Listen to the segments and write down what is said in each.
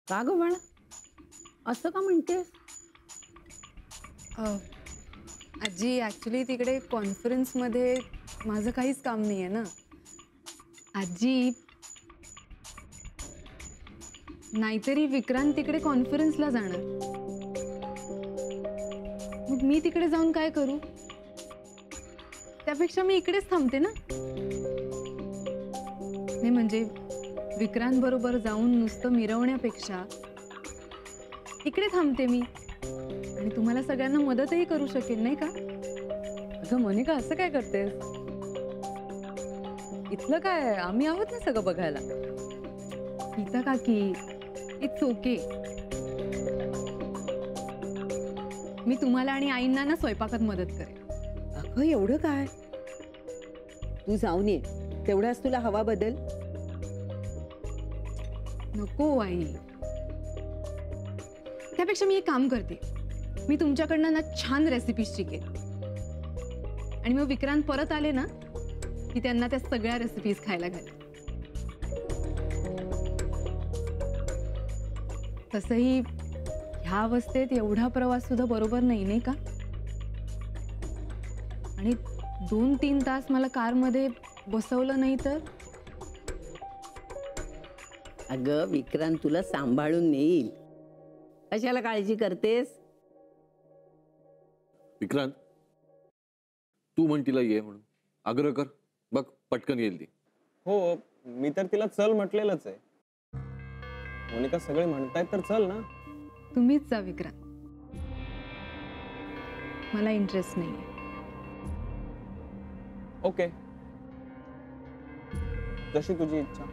का ग बाळा असं का म्हणतेस? आजी ॲक्च्युली तिकडे कॉन्फरन्समध्ये माझं काहीच काम नाही आहे ना आजी. नाहीतरी विक्रांत तिकडे कॉन्फरन्सला जाणार, मग मी तिकडे जाऊन काय करू? त्यापेक्षा मी इकडेच थांबते ना. नाही म्हणजे विक्रांत बरोबर जाऊन नुसतं मिरवण्यापेक्षा इकडे थांबते मी आणि तुम्हाला सगळ्यांना मदतही करू शकेल, नाही का? अगं मोनिका असं काय करतेस? इथलं काय, आम्ही आहोत ना सगळं बघायला. गीता काकी, इट्स ओके. मी तुम्हाला आणि आईंना ना स्वयंपाकात मदत करेन. अगं एवढं काय, तू जाऊन ये, तेवढाच तुला हवा बदल. नको आई, त्यापेक्षा मी एक काम करते, मी तुमच्याकडनं ना छान रेसिपीज शिकेन आणि मग विक्रांत परत आले ना की त्यांना त्या सगळ्या रेसिपीज खायला घालेन. तसंही ह्या अवस्थेत एवढा प्रवास सुद्धा बरोबर नाही, नाही का? आणि 2-3 तास मला कारमध्ये बसवलं नाही तर? अगं विक्रांत तुला सांभाळून नेईल, कशाला काळजी करतेस? विक्रांत, तू म्हण तिला ये म्हणून, आग्रह कर, बघ पटकन येईल ती. हो, मी तर तिला चल म्हटलेलंच आहे. मोनिका सगळे म्हणतायत तर चल ना. तुम्हीच जा विक्रांत, मला इंटरेस्ट नाही. ओके, जशी तुझी इच्छा.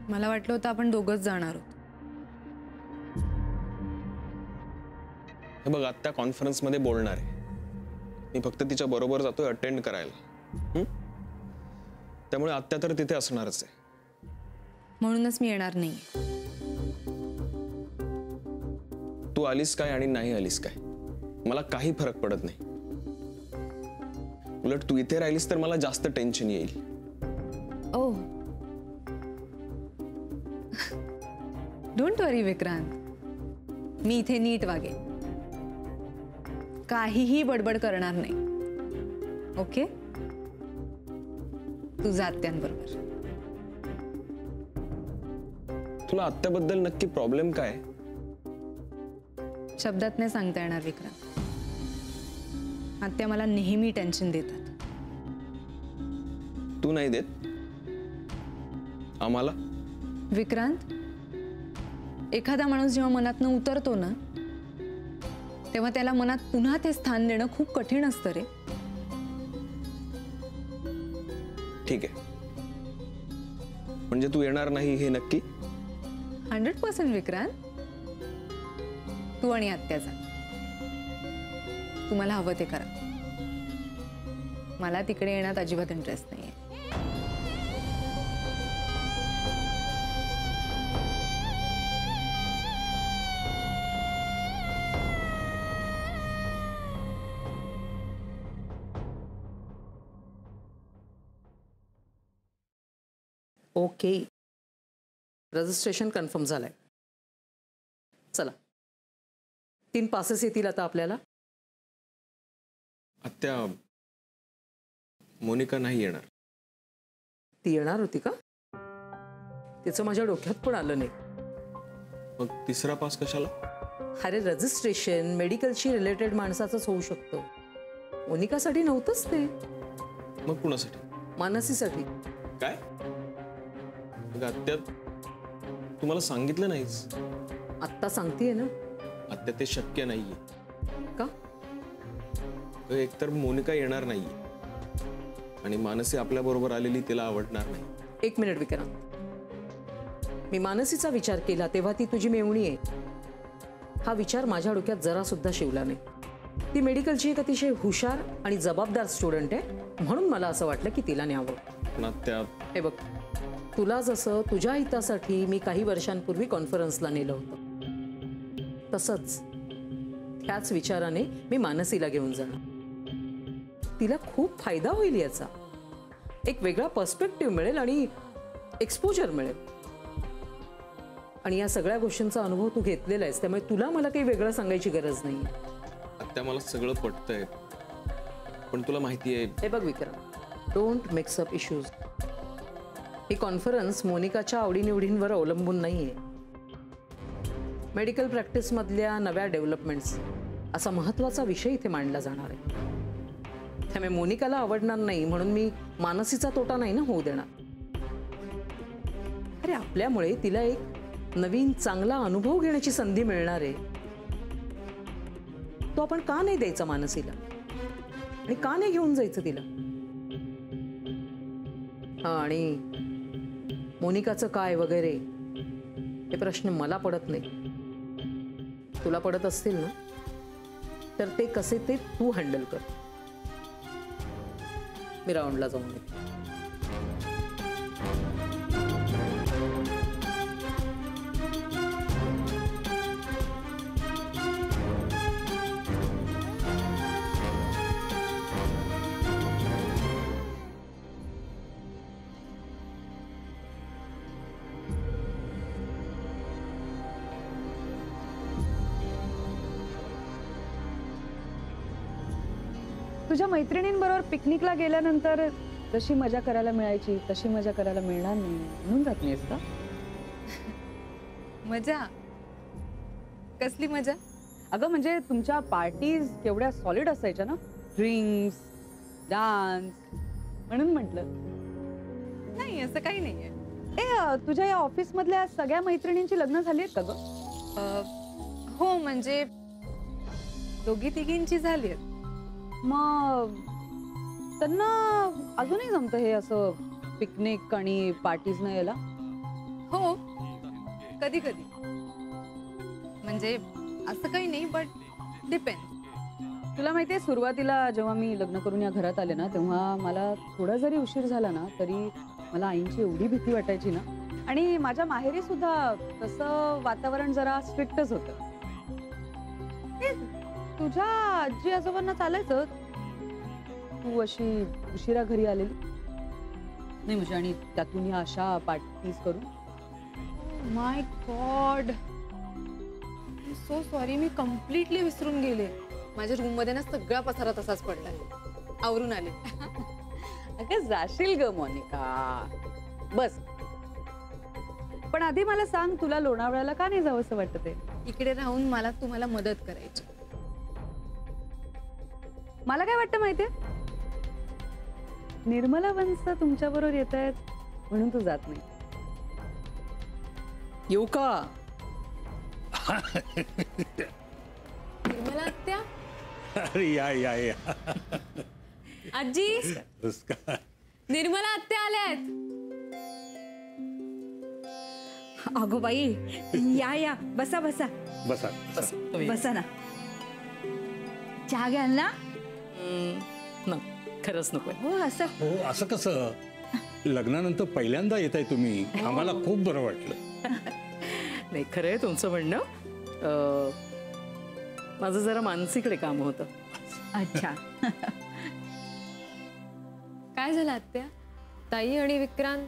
मला वाटलं होतं आपण दोघंच जाणार आहोत. हे बघ, आत्ता कॉन्फरन्स मध्ये बोलणार आहे, मी फक्त तिच्या बरोबर जातोय अटेंड करायला. त्यामुळे आत्ता तर तिथे असणारच आहे. म्हणूनच मी येणार नाही. तू आलीस काय आणि नाही आलीस काय मला काही फरक पडत नाही. उलट तू इथे राहिलीस तर मला जास्त टेन्शन येईल. ओह, डोंट वरी विक्रांत, मी इथे नीट वागेन, काहीही बडबड करणार नाही. ओके, तू जा आत्यांबरोबर. तुला आत्याबद्दल नक्की प्रॉब्लेम काय? शब्दात नाही सांगता येणार विक्रांत. आत्या मला नेहमी टेन्शन देतात. तू नाही देत आम्हाला? विक्रांत, एखादा माणूस जेव्हा मनातनं उतरतो ना तेव्हा त्याला मनात पुन्हा ते स्थान देणं खूप कठीण असतं रे. ठीक आहे, म्हणजे तू येणार नाही हे नक्की? 100% विक्रांत, तू आणि आत्या जा, तुम्हाला हवं ते करा. मला तिकडे येण्यात अजिबात इंटरेस्ट नाहीये. ओके, रजिस्ट्रेशन कन्फर्म झालंय. चला, 3 पासेस येतील आता आपल्याला. आत्या, मोनिका नाही येणार. ती येणार होती का? तिचं माझ्या डोक्यात पण आलं नाही. मग 3रा पास कशाला? अरे रजिस्ट्रेशन मेडिकलशी रिलेटेड माणसाचंच होऊ शकतं. मोनिकासाठी नव्हतंच ते. मग कुणासाठी? मानसीसाठी. काय? आत्या, तुम्हाला सांगितलं नाहीस? आत्ता सांगतेय ना. आत्या, ते शक्य नाहीये. का? एकतर मोनिका येणार नाहीये आणि मानसी आपल्या बरोबर आलेली तिला आवडणार नाही. 1 मिनिट विक्रांत, मी मानसीचा विचार केला तेव्हा ती तुझी मेवणी आहे हा विचार माझ्या डोक्यात जरा सुद्धा शिवला नाही. ती मेडिकलची एक अतिशय हुशार आणि जबाबदार स्टुडंट आहे, म्हणून मला असं वाटलं की तिला न्यावं. पण त्या, हे बघ, तुला जसं तुझ्या हितासाठी मी काही वर्षांपूर्वी कॉन्फरन्सला नेलं होतं, तसंच त्याच विचाराने मी मानसीला घेऊन जाणार. तिला खूप फायदा होईल याचा. एक वेगळा पर्स्पेक्टिव्ह मिळेल आणि एक्सपोजर मिळेल. आणि या सगळ्या गोष्टींचा अनुभव तू घेतलेला आहेस, त्यामुळे तुला मला काही वेगळं सांगायची गरज नाही. आत्या मला सगळं पटतंय, पण तुला माहिती आहे हे बघ Vikram, don't mix up issues. ही कॉन्फरन्स मोनिकाच्या आवडीनिवडींवर अवलंबून नाहीये. मेडिकल प्रॅक्टिसमधल्या नव्या डेव्हलपमेंट्स असा महत्त्वाचा विषय इथे मांडला जाणार आहे. त्यामुळे मोनिकाला आवडणार नाही म्हणून मी मानसीचा तोटा नाही ना होऊ देणार. अरे आपल्यामुळे तिला एक नवीन चांगला अनुभव घेण्याची संधी मिळणार आहे. तो आपण का नाही द्यायचा मानसीला, आणि का नाही घेऊन जायचं तिला? हा, आणि मोनिकाचं काय वगैरे हे प्रश्न मला पडत नाही. तुला पडत असतील ना, तर ते कसे ते तू हँडल कर. मी राऊंडला जाऊन येते. तुझ्या मैत्रिणींबरोबर पिकनिकला गेल्यानंतर जशी मजा करायला मिळायची तशी मजा करायला मिळणार नाही म्हणून जात नाहीस का? मजा? कसली मजा? अगं म्हणजे तुमच्या पार्टीज केवढ्या सॉलिड असायच्या ना, ड्रिंक्स, डान्स, म्हणून म्हटलं. नाही, असं काही नाहीये. तुझ्या या ऑफिस मधल्या सगळ्या मैत्रिणींची लग्न झाली आहेत का ग? हो, म्हणजे दोघी तिघींची झाली आहेत. मग त्यांना अजूनही जमतं हे असं पिकनिक आणि पार्टीज न यायला? हो, कधी कधी. म्हणजे असं काही नाही, बट डिपेंड. तुला माहितीये, सुरुवातीला जेव्हा मी लग्न करून या घरात आले ना, तेव्हा मला थोडा जरी उशीर झाला ना तरी मला आईंची एवढी भीती वाटायची ना. आणि माझ्या माहेरी सुद्धा तसं वातावरण जरा स्ट्रिक्टच होतं. तुझ्या आजी आजोबांना चालायचं तू अशी उशिरा घरी आलेली नाही म्हणजे, आणि त्यातून या अशा पार्टीज करून. माय गॉड, सो सॉरी. मी कम्प्लिटली विसरून गेले. माझ्या रूम मध्ये ना सगळा पसारा तसाच पडलाय. आवरून आले. अगं जाशील ग मोनिका, बस. पण आधी मला सांग, तुला लोणावळ्याला का नाही जावंसं वाटत? इकडे राहून मला तुम्हाला मदत करायची. मला काय वाटतं माहितीये, निर्मला वंश तुमच्या बरोबर येत आहेत म्हणून तू जात नाही. येऊ का? निर्मला आत्या, अरे या या या. आजी, नमस्कार. निर्मला आत्या आल्यात. अगो बाई, या या, बसा बसा बसा बसा ना. चहा घ्याल ना? ना, खरंच नको. हो, असं हो, असं कसं? लग्नानंतर पहिल्यांदा येत आहे तुम्ही, आम्हाला खूप बरं वाटलं. नाही, खरं आहे तुमचं म्हणणं. माझं जरा मानसीकडे काम होतं. अच्छा. काय झालं आत्या? ताई आणि विक्रांत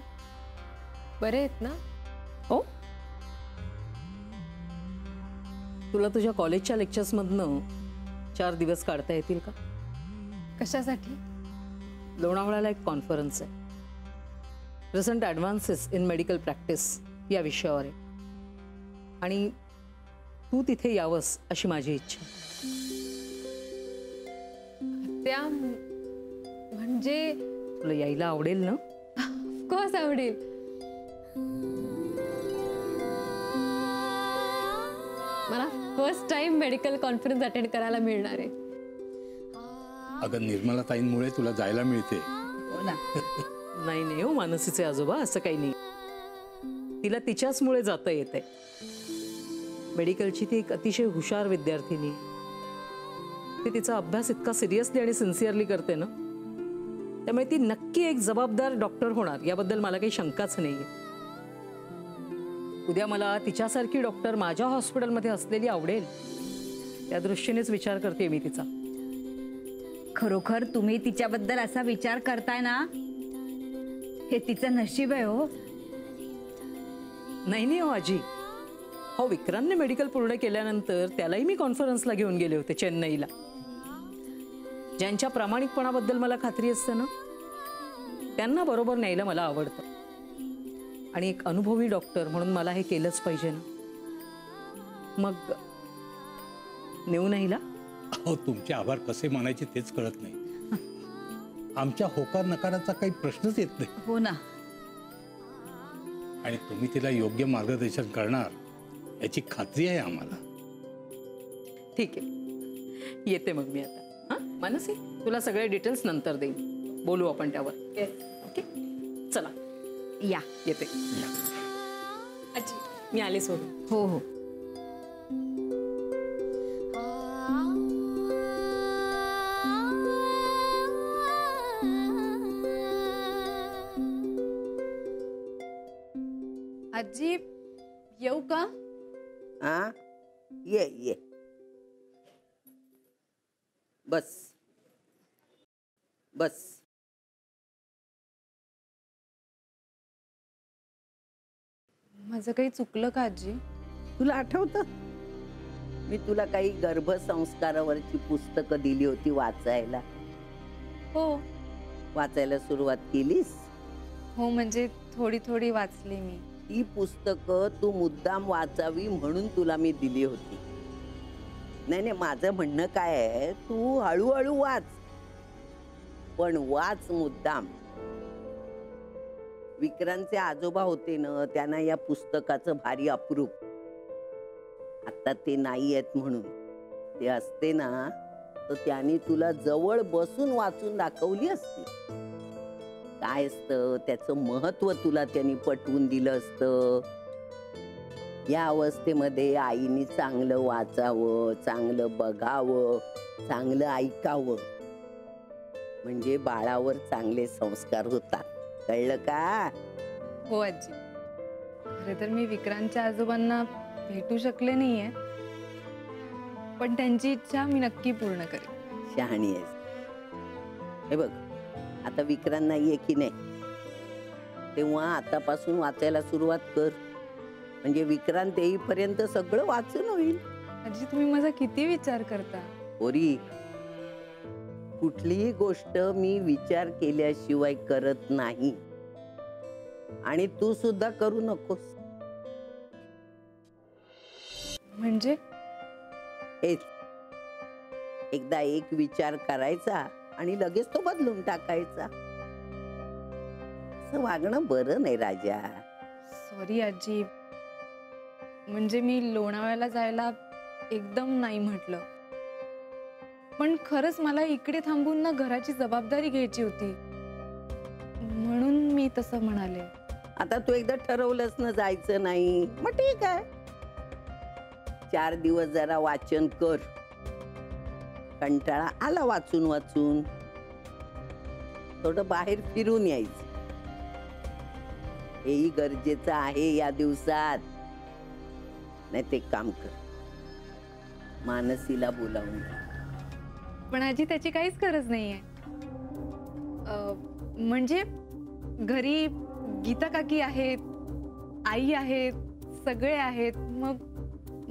बरे आहेत ना? हो, तुला तुझ्या कॉलेजच्या लेक्चर्स मधनं 4 दिवस काढता येतील का? कशासाठी? लोणावळ्याला एक कॉन्फरन्स आहे, present advances in medical practice या विषयावर आहे, आणि तू तिथे यावंस अशी माझी इच्छा. त्या म्हणजे तुला यायला आवडेल ना? ऑफकोर्स आवडेल. मला first time medical conference attend करायला मिळणार आहे. अगं निर्मला ताईंमुळे तुला जायला मिळते. हो ना. नाही नाही हो मानसीचे आजोबा, असं काही नाही. तिला तिच्याचमुळे जाता येते. मेडिकलची ती एक अतिशय हुशार विद्यार्थिनी. ती तिचा अभ्यास इतका सिरियसली आणि सिन्सिअरली करते ना, त्यामुळे ती नक्की एक जबाबदार डॉक्टर होणार याबद्दल मला काही शंकाच नाहीये. उद्या मला तिच्यासारखी डॉक्टर माझ्या हॉस्पिटलमध्ये असलेली आवडेल, त्या दृष्टीनेच विचार करते मी तिचा. खरोखर तुम्ही तिच्याबद्दल असा विचार करताय ना, हे तिचं नशीब आहे हो. नाही नाही हो आजी, हो विक्रांतने मेडिकल पूर्ण केल्यानंतर त्यालाही मी कॉन्फरन्सला घेऊन गेले होते चेन्नईला. ज्यांच्या प्रामाणिकपणाबद्दल मला खात्री असते ना त्यांना बरोबर न्यायला मला आवडतं. आणि एक अनुभवी डॉक्टर म्हणून मला हे केलंच पाहिजे ना. मग नेऊ नाहीला? अहो तुमचे आभार कसे मानायचे तेच कळत नाही. आमच्या होकार नकाराचा काही प्रश्नच येत नाही. हो ना. आणि तुम्ही तिला योग्य मार्गदर्शन करणार याची खात्री आहे आम्हाला. ठीक आहे, येते मग मी आता. हां मानसी, तुला सगळे डिटेल्स नंतर देईन, बोलू आपण त्यावर. ओके चला या. येते. आजी मी आले सोडून. हो हो. आजी येऊ का? हा ये ये बस बस. माझं काही चुकलं का आजी? तुला आठवतं मी तुला काही गर्भसंस्कारावरची पुस्तकं दिली होती वाचायला? हो वाचायला सुरुवात केलीस? हो, म्हणजे थोडी थोडी वाचली मी. ही पुस्तकं तू मुद्दाम वाचावी म्हणून तुला मी दिली होती. नाही नाही, माझं म्हणणं काय आहे, तू हळूहळू वाच, पण वाच मुद्दाम. विक्रांतचे आजोबा होते ना, त्यांना या पुस्तकाचं भारी अप्रूप. आता ते नाही आहेत म्हणून. ते असते ना तर त्यांनी तुला जवळ बसून वाचून दाखवली असती. काय असतं त्याचं महत्व तुला त्यांनी पटवून दिलं असतं. या अवस्थेमध्ये आईनी चांगलं वाचावं, चांगलं बघावं, चांगलं ऐकावं, म्हणजे बाळावर चांगले संस्कार होतात. कळलं का? हो आजी. खरे तर मी विक्रांतच्या आजोबांना भेटू शकले नाहीये, पण त्यांची इच्छा मी नक्की पूर्ण करेन. शहाणी आहेस. हे बघ, आता विक्रांत नाहीये की नाही, तेव्हा आतापासून वाचायला सुरुवात कर, म्हणजे विक्रांत येईपर्यंत सगळं वाचून होईल. आजी तुम्ही माझा किती विचार करता. पोरी, कुठलीही गोष्ट मी विचार केल्याशिवाय करत नाही, आणि तू सुद्धा करू नकोस. म्हणजे हेच, एकदा एक विचार करायचा आणि लगेच तो बदलून टाकायचा. असं वागणं बरं नाही राजा. सॉरी आजी, म्हणजे मी लोणावळ्याला जायला एकदम नाही म्हटलं, पण खरंच मला इकडे थांबून ना घराची जबाबदारी घ्यायची होती, म्हणून मी तसं म्हणाले. आता तू एकदा ठरवलंस ना जायचं नाही, मग ठीक आहे, 4 दिवस जरा वाचन कर. कंटाळा आला वाचून वाचून, थोडं बाहेर फिरून यायचं, हेही गरजेचं आहे या दिवसात. नाही ते काम कर, मानसीला बोलावून घे. पण आजी त्याची काहीच गरज नाहीये. म्हणजे घरी गीता काकी आहेत, आई आहेत, सगळे आहेत, मग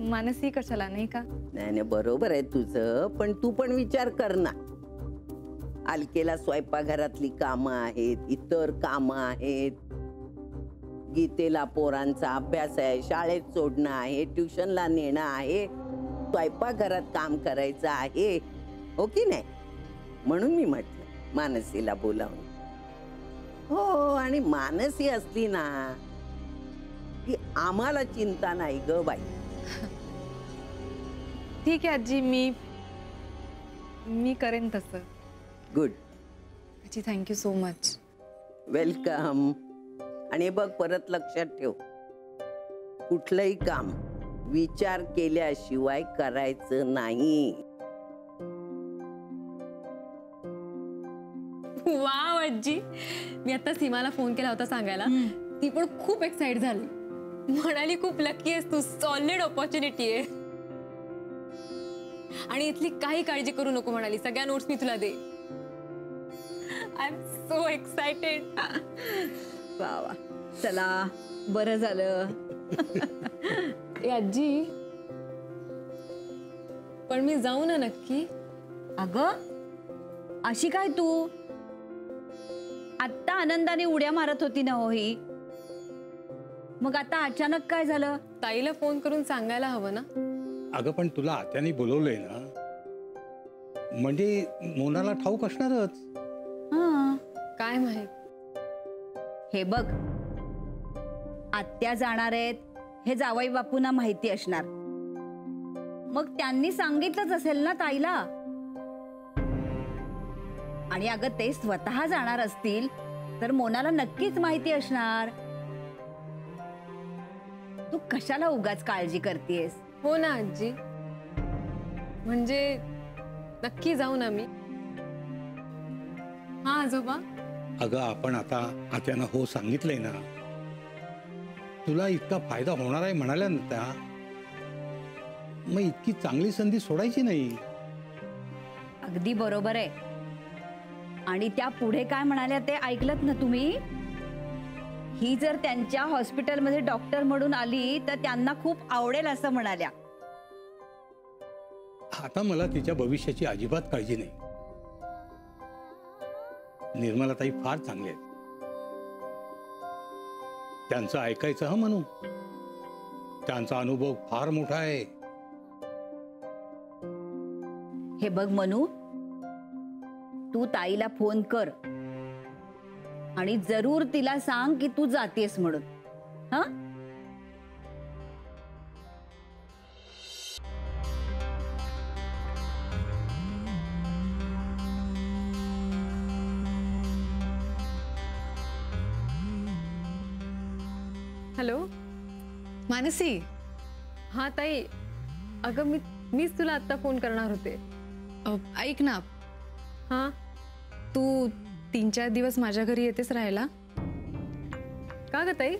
मानसी कशाला, नाही का? नाही नाही, बरोबर आहे तुझं, पण तू पण विचार कर ना. अलकेला स्वयंपाकघरातली कामं आहेत, इतर कामं आहेत, गीतेला पोरांचा अभ्यास आहे, शाळेत सोडणं आहे, ट्युशनला नेणं आहे, स्वयंपाकघरात काम करायचं आहे, हो की नाही? म्हणून मी म्हटलं मानसीला बोलावून. हो, आणि मानसी असली ना की आम्हाला चिंता नाही ग बाई. ठीक आहे आजी, मी करेन तसं. गुड. आजी थँक्यू सो मच. वेलकम. आणि बघ, परत लक्षात ठेव, कुठलंही काम विचार केल्याशिवाय करायचं नाही. वाव आजी, मी आता सीमाला फोन केला होता सांगायला, ती पण खूप एक्साइट झाली, म्हणाली खूप लकी आहेस तू, सॉलिड ऑपॉर्च्युनिटी आहे, आणि इथली काही काळजी करू नको म्हणाली, सगळ्या नोट्स मी तुला देईन. I am so excited. वा वा, चला बरं झालं. ए आजी, पण मी जाऊ ना नक्की? अगं अशी काय तू? आत्ता आनंदाने उड्या मारत होती ना हो ही, मग आता अचानक काय झालं? ताईला फोन करून सांगायला हवं ना. अगं पण तुला आत्याने बोलवलंय ना, म्हणजे मोनाला ठाऊक असणारच. हा, काय माहित. हे बघ, आत्या जाणार आहेत हे जावई बापूंना माहिती असणार, मग त्यांनी सांगितलंच असेल ना ताईला. आणि अगं ते स्वतः जाणार असतील तर मोनाला नक्कीच माहिती असणार. तू कशाला उगाच काळजी करतेस? हो ना आजी, म्हणजे नक्की जाऊ ना मी. हा आजोबा. अगं आपण आता आत्यानं हो सांगितलंय ना, तुला इतका फायदा होणार आहे म्हणाल्या ना त्या, मग इतकी चांगली संधी सोडायची नाही. अगदी बरोबर आहे. आणि त्या पुढे काय म्हणाल्या ते ऐकलत ना तुम्ही? ही जर त्यांच्या हॉस्पिटलमध्ये डॉक्टर म्हणून आली तर त्यांना खूप आवडेल असं म्हणाल्या. आता मला तिच्या भविष्याची अजिबात काळजी नाही. निर्मलाताई फार चांगले आहेत, त्यांचं ऐकायचं हा म्हणू. त्यांचा अनुभव फार मोठा आहे. हे बघ मनू, तू ताईला फोन कर आणि जरूर तिला सांग की तू जातेस म्हणून. हा, हॅलो मानसी, हा ताई, अगं मीच तुला आत्ता फोन करणार होते. ऐक ना, हा, तू 3-4 दिवस माझ्या घरी येतेस राहायला? का ग ताई,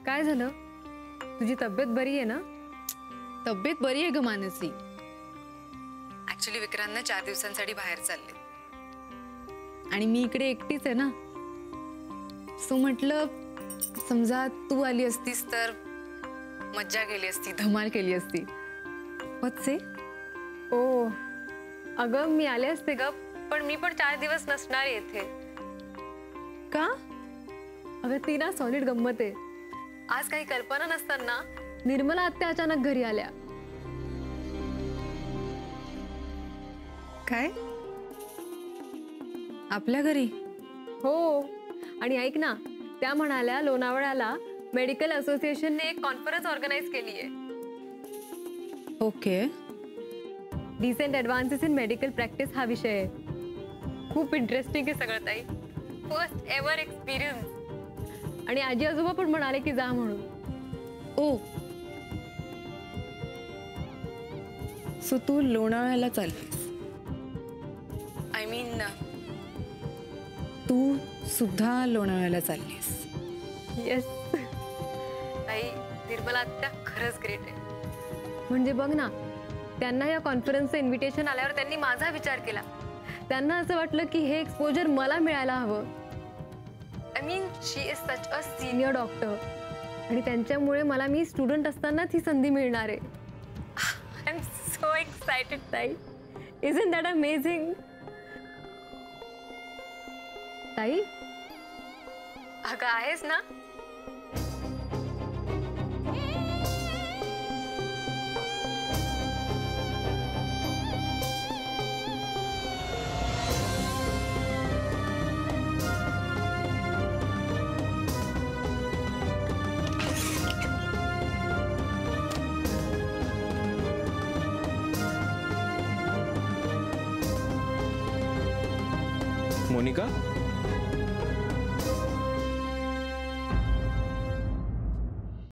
काय झालं? तुझी तब्येत बरी आहे ना? तब्येत बरी आहे ग मानसी. ऍक्च्युली विक्रांत 4 दिवसांसाठी बाहेर चालले आणि मी इकडे एकटीच आहे ना, सो म्हटलं समजा तू आली असतीस तर मज्जा केली असती, धमाल केली असती. What say? ओ अगं मी आले असते ग, पण मी पण 4 दिवस नसणार येथे. का? अगं ती ना सॉलिड गंमत आहे. आज काही कल्पना नसताना निर्मला आत्या अचानक घरी आल्या. काय? आपल्या घरी? हो, आणि ऐक ना, त्या म्हणाल्या लोणावळ्याला मेडिकल असोसिएशनने एक कॉन्फरन्स ऑर्गनाईज केली आहे. Okay. Recent advances in medical practice हा विषय आहे. खूप इंटरेस्टिंग आहे सगळं ताई. First ever experience. आणि आजी आजोबा पण म्हणाले की जा म्हणून. ओ, सो तू लोणावळ्याला चाललीस? आय मीन तू सुद्धा लोणावळ्याला चाललीस? येस ताई, निर्मला आत्या खरंच ग्रेट आहे. म्हणजे बघ ना, त्यांना या कॉन्फरन्सचं इन्व्हिटेशन आल्यावर त्यांनी माझा विचार केला. त्यांना असं वाटलं की हे एक्सपोजर मला मिळायला हवं. I mean she is such a senior doctor, आणि त्यांच्यामुळे मला मी स्टुडंट असतानाच ही संधी मिळणार आहे. आय एम सो एक्सायटेड ताई. Isn't that amazing? ताई, अगं आहेस ना? मोनिका,